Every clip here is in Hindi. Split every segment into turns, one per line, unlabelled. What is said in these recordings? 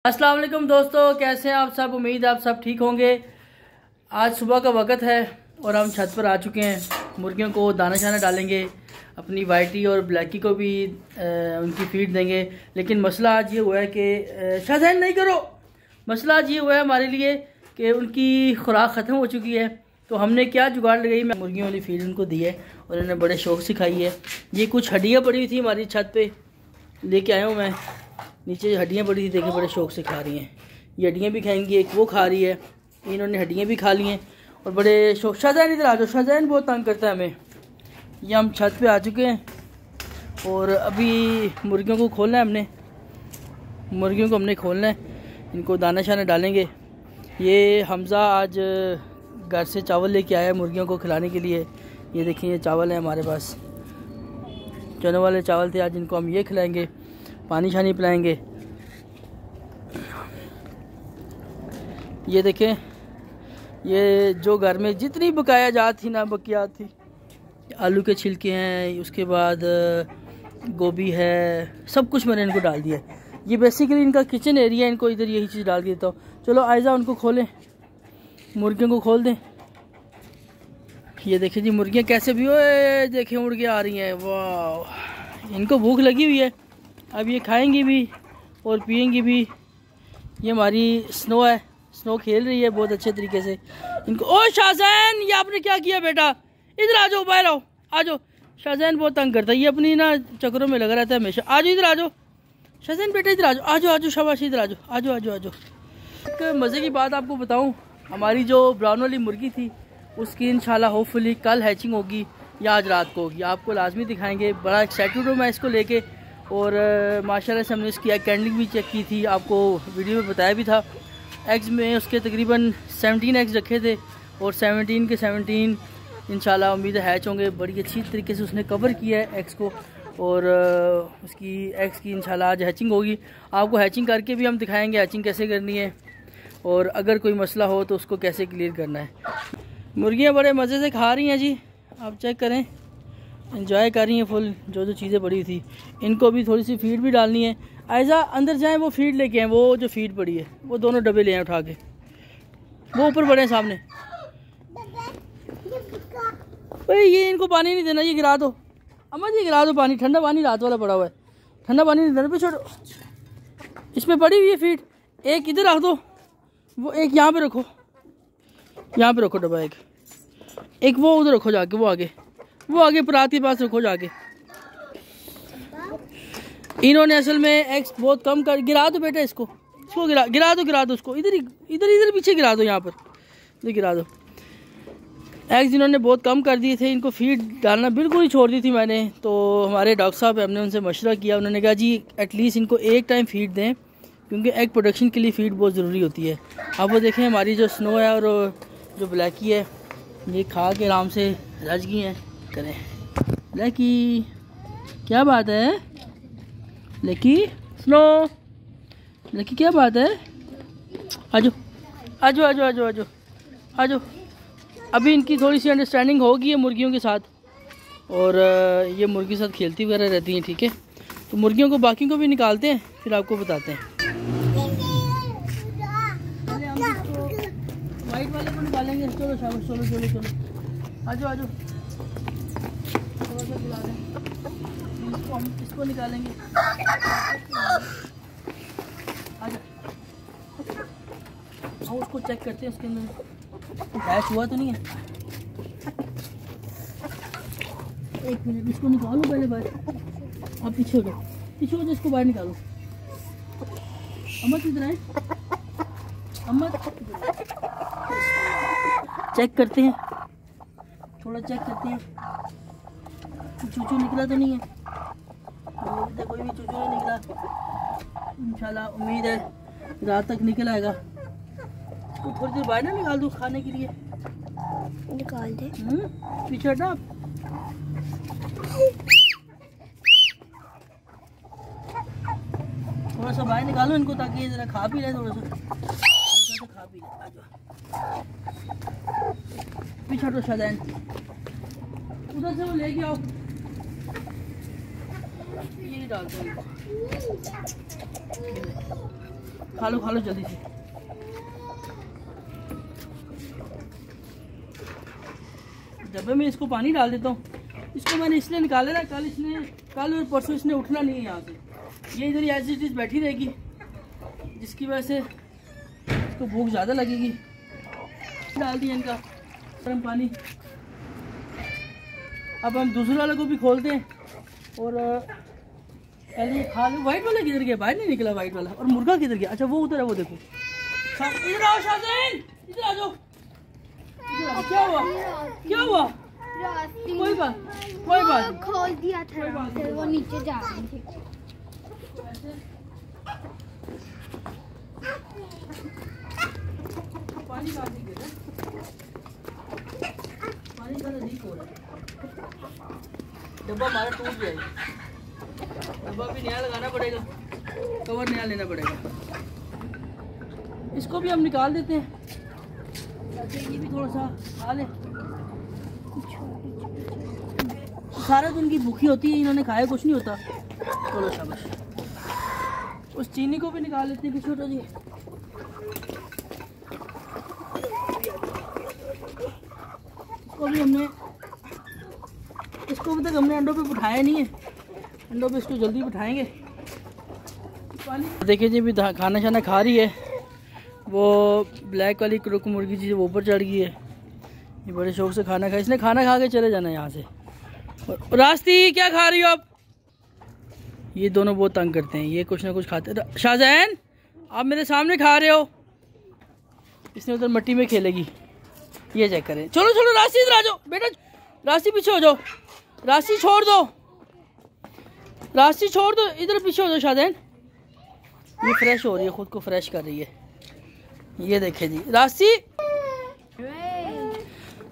अस्सलाम वालेकुम दोस्तों, कैसे हैं आप सब। उम्मीद है आप सब ठीक होंगे। आज सुबह का वक्त है और हम छत पर आ चुके हैं। मुर्गियों को दाना शाना डालेंगे, अपनी वाइटी और ब्लैकी को भी उनकी फीड देंगे। लेकिन मसला आज ये हुआ है कि शाहजैन नहीं करो। मसला आज ये हुआ है हमारे लिए कि उनकी खुराक ख़त्म हो चुकी है। तो हमने क्या जुगाड़ लगाई, मैं मुर्गियों वाली फीड उनको दी है और उन्होंने बड़े शौक़ से खाई है। ये कुछ हड्डियाँ पड़ी हुई थी हमारी छत पे, लेके आया हूँ मैं। नीचे हड्डियाँ पड़ी थी, देखिए बड़े शौक़ से खा रही हैं। ये हड्डियाँ भी खाएंगी, एक वो खा रही है, इन्होंने हड्डियाँ भी खा ली हैं और बड़े शौक़। शाहजैन इधर आ जाओ, शाहजैन बहुत तंग करता है हमें। ये हम छत पे आ चुके हैं और अभी मुर्गियों को खोलना है हमने। मुर्गियों को हमने खोलना है, इनको दाना शाना डालेंगे। ये हमज़ा आज घर से चावल लेके आया है मुर्गियों को खिलाने के लिए। ये देखिए, ये चावल है हमारे पास, चने वाले चावल थे। आज इनको हम ये खिलाएंगे, पानी शानी पिलाएंगे। ये देखें, ये जो घर में जितनी बकाया जात थी ना, बकियात थी, आलू के छिलके हैं, उसके बाद गोभी है, सब कुछ मैंने इनको डाल दिया। ये बेसिकली इनका किचन एरिया है, इनको इधर यही चीज़ डाल देता हूँ। चलो आयजा, उनको खोलें, मुर्गियों को खोल दें। ये देखिए जी, मुर्गियाँ कैसे भी ओए देखें उड़ के आ रही हैं। वाह, इनको भूख लगी हुई है, अब ये खाएंगी भी और पिएंगी भी। ये हमारी स्नो है, स्नो खेल रही है बहुत अच्छे तरीके से इनको। ओ शाहजैन, ये आपने क्या किया बेटा, इधर आ जाओ, बाहर आओ, आ जाओ। शाहजैन बहुत तंग करता है, ये अपनी ना चक्करों में लगा रहता है हमेशा। आ जाओ, इधर आ जाओ शाहजैन बेटा, इधर आ जाओ, आ जाओ, आ जाओ, शाबाश, इधर आ जाओ, आ जाओ, आ जाओ, आ जाओ। एक मज़े की बात आपको बताऊँ, हमारी जो ब्राउन वाली मुर्गी थी उसकी इंशाल्लाह होपफुली कल हैचिंग होगी या आज रात को होगी। आपको लाजमी दिखाएंगे, बड़ा एक्साइटेड हूँ मैं इसको लेके। और माशाल्लाह से हमने इसकी एग कैंडलिंग भी चेक की थी, आपको वीडियो में बताया भी था। एग्स में उसके तकरीबन 17 एग्स रखे थे और 17 के 17 इंशाल्लाह उम्मीद है हैच होंगे। बड़ी अच्छी तरीके से उसने कवर किया है एग्स को और उसकी एग्स की इंशाल्लाह आज हैचिंग होगी। आपको हैचिंग करके भी हम दिखाएंगे हैचिंग कैसे करनी है और अगर कोई मसला हो तो उसको कैसे क्लियर करना है। मुर्गियाँ बड़े मज़े से खा रही हैं जी, आप चेक करें, एंजॉय कर रही हैं फुल। जो चीज़ें पड़ी थी, इनको भी थोड़ी सी फीड भी डालनी है। ऐसा अंदर जाएं, वो फीड लेके आए, वो जो फीड पड़ी है वो दोनों डब्बे ले आए उठा के, वो ऊपर पड़े हैं सामने। भाई ये इनको पानी नहीं देना, ये गिरा दो अम्मा जी, गिरा दो पानी, ठंडा पानी रात वाला पड़ा हुआ है, ठंडा पानी नहीं देना। पे छोड़ो, इसमें पड़ी हुई है फीड, एक इधर रख दो, वो एक यहाँ पे रखो, यहाँ पे रखो डब्बा, एक वो उधर रखो जाके, वो आगे परात के पास रखो जाके। इन्होंने असल में एग्स बहुत कम कर, गिरा दो बेटा इसको गिरा दो उसको, इधर पीछे गिरा दो, यहाँ पर गिरा दो। एग्स इन्होंने बहुत कम कर दिए थे, इनको फीड डालना बिल्कुल ही छोड़ दी थी मैंने। तो हमारे डॉक्टर साहब, हमने उनसे मशवरा किया, उन्होंने कहा जी एटलीस्ट इनको एक टाइम फीड दें, क्योंकि एग प्रोडक्शन के लिए फ़ीड बहुत ज़रूरी होती है। अब वो देखें, हमारी जो स्नो है और जो ब्लैकी है, ये खा के आराम से रज गई हैं। करें ब्लैकी, क्या बात है ब्लैकी, स्नो ब्लैकी, क्या बात है, आजो आजो आजो आजो आजो आजो। अभी इनकी थोड़ी सी अंडरस्टैंडिंग होगी है मुर्गियों के साथ और ये मुर्गी के साथ खेलती वगैरह रहती हैं, ठीक है। तो मुर्गियों को बाकी को भी निकालते हैं, फिर आपको बताते हैं। वाइट वाले को निकालेंगे, चलो शाबाश, चलो चलो चलो, आजो आजो, थोड़ा सा खिला दें इसको, हम इसको निकालेंगे, आजा। हम उसको चेक करते हैं, उसके अंदर हैच हुआ तो नहीं है। एक मिनट, इसको निकालो पहले बाहर, आप पीछे हो जाओ, इसको बाहर निकालो। अम्मा किधर है, अम्मा चेक करते हैं, थोड़ा चेक करते हैं, चूचू निकला तो नहीं है। कोई भी चूचू नहीं निकला, इंशाल्लाह उम्मीद है रात तक निकल आएगा। तो थोड़ी देर बाहर ना निकाल दो खाने के लिए, निकाल दे, पीछे हटा। थोड़ा सा बाहर निकालो इनको, ताकि ये जरा खा पी ले, थोड़ा सा खा पी ले। पीछे हटो शाहजैन, उधर से वो लेके आओ, ये डालते हैं। खा लो जल्दी से। डब्बे में इसको पानी डाल देता हूँ। इसको मैंने इसलिए निकाला ना, कल और परसों इसने उठना नहीं है यहाँ से। ये इधर ही एज इट इज बैठी रहेगी, जिसकी वजह से इसको भूख ज़्यादा लगेगी। डाल दिया इनका गर्म पानी। अब हम दूसरे वाले को भी खोलते हैं और पहले खा लो। वाइट वाला किधर गया? बाहर नहीं निकला वाइट वाला। और मुर्गा किधर गया? अच्छा वो उधर है, वो देखो। इधर आओ शाहज़ैन, इधर आ जाओ। क्या हुआ? कोई बात
खोल दिया था, फिर वो नीचे जा रही थी।
पानी का लीक हो रहा है। डब्बा हमारा टूट जाएगा, डब्बा भी नया लगाना पड़ेगा, कवर नया लेना पड़ेगा। इसको भी हम निकाल देते हैं ताकि ये भी थोड़ा सा खा ले। सारा दिन की भूखी होती है, इन्होंने खाया कुछ नहीं होता। चलो शाबाश। उस चीनी को भी निकाल लेते हैं छोटा जी। इसको अभी तक हमने अंडों पे बिठाया नहीं है, अंडों पे इसको जल्दी बिठाएंगे। देखिए जी, अभी खाना शाना खा रही है। वो ब्लैक वाली क्रोक मुर्गी जी वो ऊपर चढ़ गई है। ये बड़े शौक से खाना खाए। इसने खाना खा के चले जाना है यहाँ से। रास्ती क्या खा रही हो आप? ये दोनों बहुत तंग करते हैं, ये कुछ ना कुछ खाते। शाहज़ैन आप मेरे सामने खा रहे हो, इसने उधर मिट्टी में खेलेगी। ये चेक करें। चलो रास्ती इधर आ जाओ बेटा, रास्ती पीछे हो जाओ, रास्ती छोड़ दो, इधर पीछे हो जाओ। शाहज़ैन ये फ्रेश हो रही है, खुद को फ्रेश कर रही है। ये देखे जी रास्ती।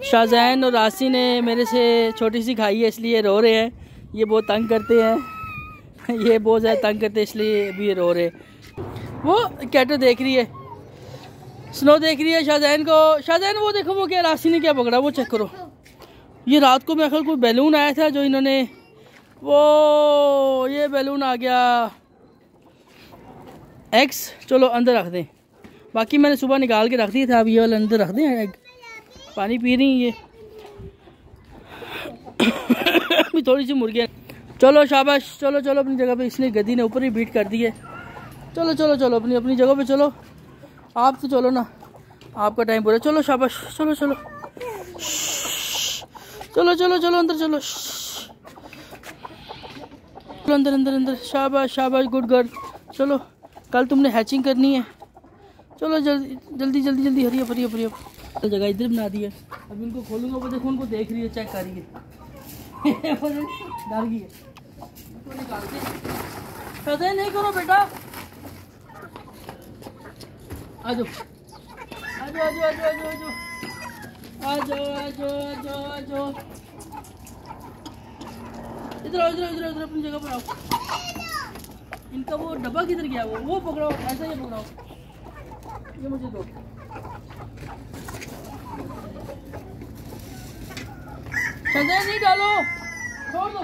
शाहज़ैन और रास्ती ने मेरे से छोटी सी खाई है, इसलिए रो रहे हैं। ये बहुत तंग करते हैं, ये बहुत ज़्यादा तंग करते हैं, इसलिए अभी ये रो रहे हैं। वो कैटर देख रही है, स्नो देख रही है शाहज़ैन को। शाहज़ैन वो देखो, वो क्या रास्ती ने क्या पकड़ा, वो चेक करो। ये रात को मेरे ख्याल कोई बैलून आया था जो इन्होंने, वो ये बैलून आ गया एग्स। चलो अंदर रख दें, बाकी मैंने सुबह निकाल के रख दिया था। अब ये वाला अंदर रख दें एग। पानी पी रही हैं ये। अभी थोड़ी सी मुर्गियाँ। चलो शाबाश, चलो अपनी जगह पे। इसने गद्दी ने ऊपर ही बीट कर दी है। चलो अपनी जगह पे चलो। आप तो चलो ना, आपका टाइम पूरा। चलो शाबाश, चलो अंदर चलो। अंदर शाबाश गुड गर्ल। चलो कल तुमने हैचिंग करनी है। चलो जल्दी हरी अप। तो जगह इधर बना दी है। अब इनको खोलूंगा, वो देखो उनको देख रही है, चेक कर रही है। डर गई है। पता नहीं करो बेटा, आ जाओ। इधर आओ, अपनी जगह पर आओ। इनका वो डब्बा किधर गया? वो पकड़ाओ, ऐसा ही पकड़ाओ। ये मुझे दो। शाहज़ैन नहीं डालो, छोड़ दो।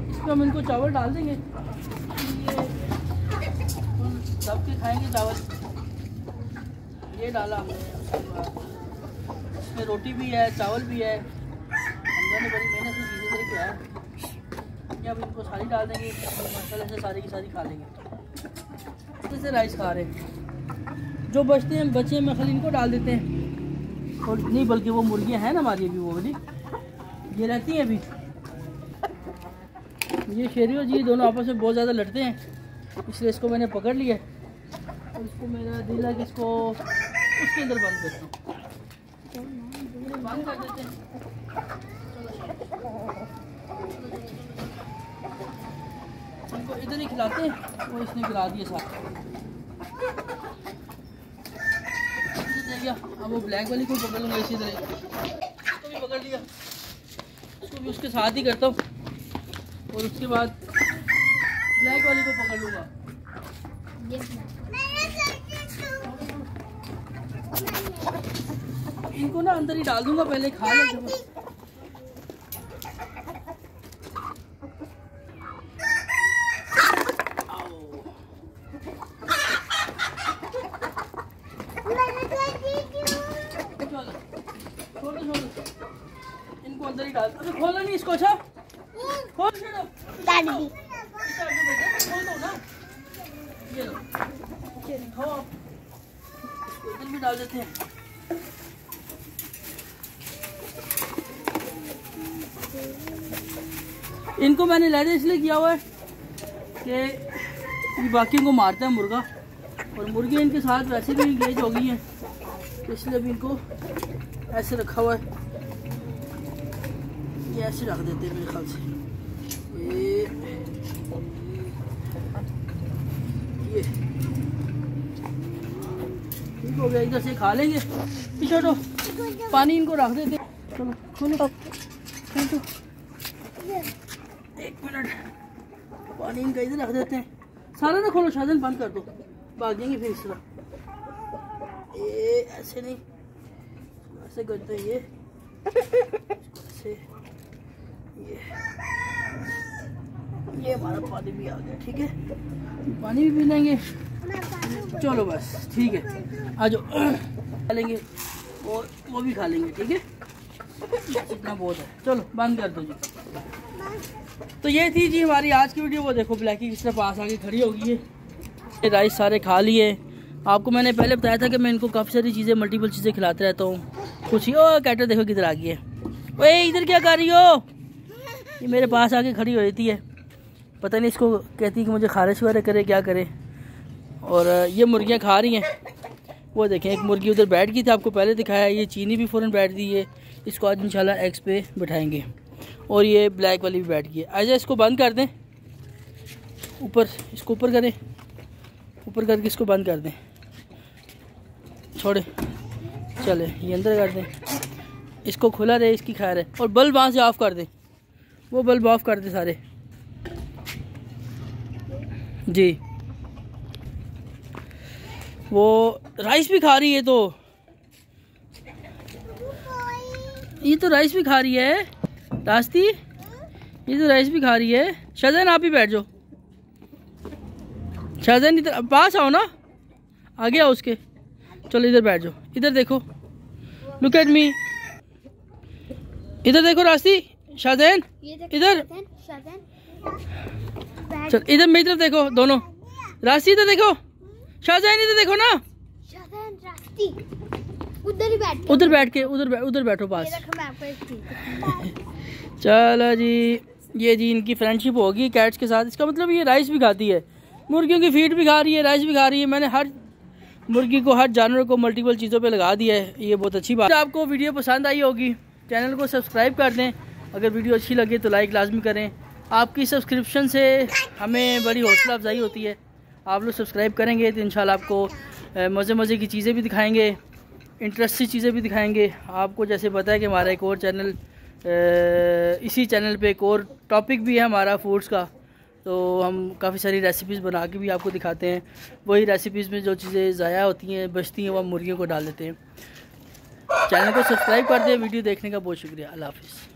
इसमें हम इनको चावल डाल देंगे, ये सब के खाएंगे चावल। ये डाला हमने, इसमें रोटी भी है, चावल भी है। हमने बड़ी मेहनत से चीज़ें लेके आया। ये अब इनको सारी डाल देंगे, मसाले से सारी की सारी खा लेंगे। जैसे राइस खा रहे हैं, जो बचे हैं मैं खाली इनको डाल देते हैं। और नहीं, बल्कि वो मुर्गियाँ हैं ना हमारी अभी, वो वाली ये रहती हैं अभी। ये शेरी और जी दोनों आपस में बहुत ज़्यादा लड़ते हैं, इसलिए इसको मैंने पकड़ लिया और इसको मेरा दिल है कि इसको उसके अंदर बंद करता हूँ। बंद कर देते हैं। इनको इधर ही खिलाते हैं, वो इसने गिरा दिया साथ। अब वो ब्लैक वाली को पकड़ लूँगा इसी तरह। इसको भी पकड़ लिया, इसको भी उसके साथ ही करता हूँ और उसके बाद ब्लैक वाली को पकड़ लूँगा। इनको ना अंदर ही डाल दूंगा, पहले खा ले। डाल। अबे खोलो नहीं इसको, अच्छा खोल दो ना, ये लो खाओ। इधर भी डाल देते हैं। इनको मैंने लहजा इसलिए किया हुआ है कि बाकियों को मारता है मुर्गा, और मुर्गी इनके साथ वैसे भी इंगेज हो गई हैं, इसलिए भी इनको ऐसे रखा हुआ है। ये ऐसे रख देते हैं मेरे ख्याल से। ये ठीक हो गया, इधर से खा लेंगे। छोड़ो पानी इनको रख देते। चलो खोलो, एक मिनट, पानी इनका इधर रख देते हैं। सारा ना खोलो, शाजन बंद कर दो, भागेंगे फिर इस तरह। ये ऐसे नहीं, ऐसे करते हैं। ये ऐसे, ये हमारा पानी भी आ गया। ठीक है, पानी भी पी लेंगे। चलो बस ठीक है, आ जाओ खा लेंगे और वो भी खा लेंगे। ठीक है, इतना बहुत है। चलो बंद कर दो जी। तो ये थी जी हमारी आज की वीडियो। वो देखो ब्लैकी किस तरह पास आके खड़ी हो गई है। ये राइस सारे खा लिए। आपको मैंने पहले बताया था कि मैं इनको काफ़ी सारी चीज़ें, मल्टीपल चीज़ें खिलाते रहता हूँ। कुछ ही ओ कैटर देखो किधर आ गई है। ओए इधर क्या कर रही हो? ये मेरे पास आके खड़ी हो जाती है, पता नहीं इसको कहती है कि मुझे खारिश वगैरह करे, क्या करे। और ये मुर्गियाँ खा रही हैं। वो देखें, एक मुर्गी उधर बैठ गई थी, आपको पहले दिखाया। ये चीनी भी फ़ौरन बैठ दी है। इसको आज इंशाल्लाह एग्स पे बिठाएंगे। और ये ब्लैक वाली भी बैठ गई है। आजा इसको बंद कर दें, ऊपर, इसको ऊपर करें, ऊपर करके इसको बंद कर दें। छोड़े, चले ये अंदर कर दें, इसको खुला रहे, इसकी खैर है। और बल्ब वहाँ से ऑफ़ कर दें, वो बल्ब ऑफ़ कर दें सारे जी। वो राइस भी खा रही है, तो ये तो राइस भी खा रही है रास्ती, ये तो राइस भी खा रही है। शाहजहान आप ही बैठ जाओ, शाहजहान इधर पास आओ ना, आगे आओ उसके। चलो इधर बैठ जाओ, इधर देखो, लुक एट मी, इधर देखो रास्ती। शाहजहान इधर, चल इधर मेरी तरफ देखो दोनों। रास्ती इधर देखो, शाहजहान इधर देखो ना। उधर ही बैठ, उधर बैठ के उधर बैठो पास। चलो जी, ये जी इनकी फ्रेंडशिप होगी कैट्स के साथ। इसका मतलब ये राइस भी खाती है, मुर्गियों की फीड भी खा रही है, राइस भी खा रही है। मैंने हर मुर्गी को, हर जानवर को मल्टीपल चीज़ों पे लगा दिया है। ये बहुत अच्छी बात है। आपको वीडियो पसंद आई होगी, चैनल को सब्सक्राइब कर दें। अगर वीडियो अच्छी लगे तो लाइक लाजमी करें। आपकी सब्सक्रिप्शन से हमें बड़ी हौसला अफजाई होती है। आप लोग सब्सक्राइब करेंगे तो इंशाल्लाह आपको मज़े की चीज़ें भी दिखाएंगे, इंटरेस्टिंग चीज़ें भी दिखाएंगे। आपको जैसे पता है कि हमारा एक और चैनल, इसी चैनल पे एक और टॉपिक भी है हमारा फूड्स का, तो हम काफ़ी सारी रेसिपीज़ बना के भी आपको दिखाते हैं। वही रेसिपीज़ में जो चीज़ें ज़ाया होती हैं, बचती हैं, वो हम मुर्गियों को डाल देते हैं। चैनल को सब्सक्राइब कर दें। वीडियो देखने का बहुत शुक्रिया। अल्लाह हाफ़िज़।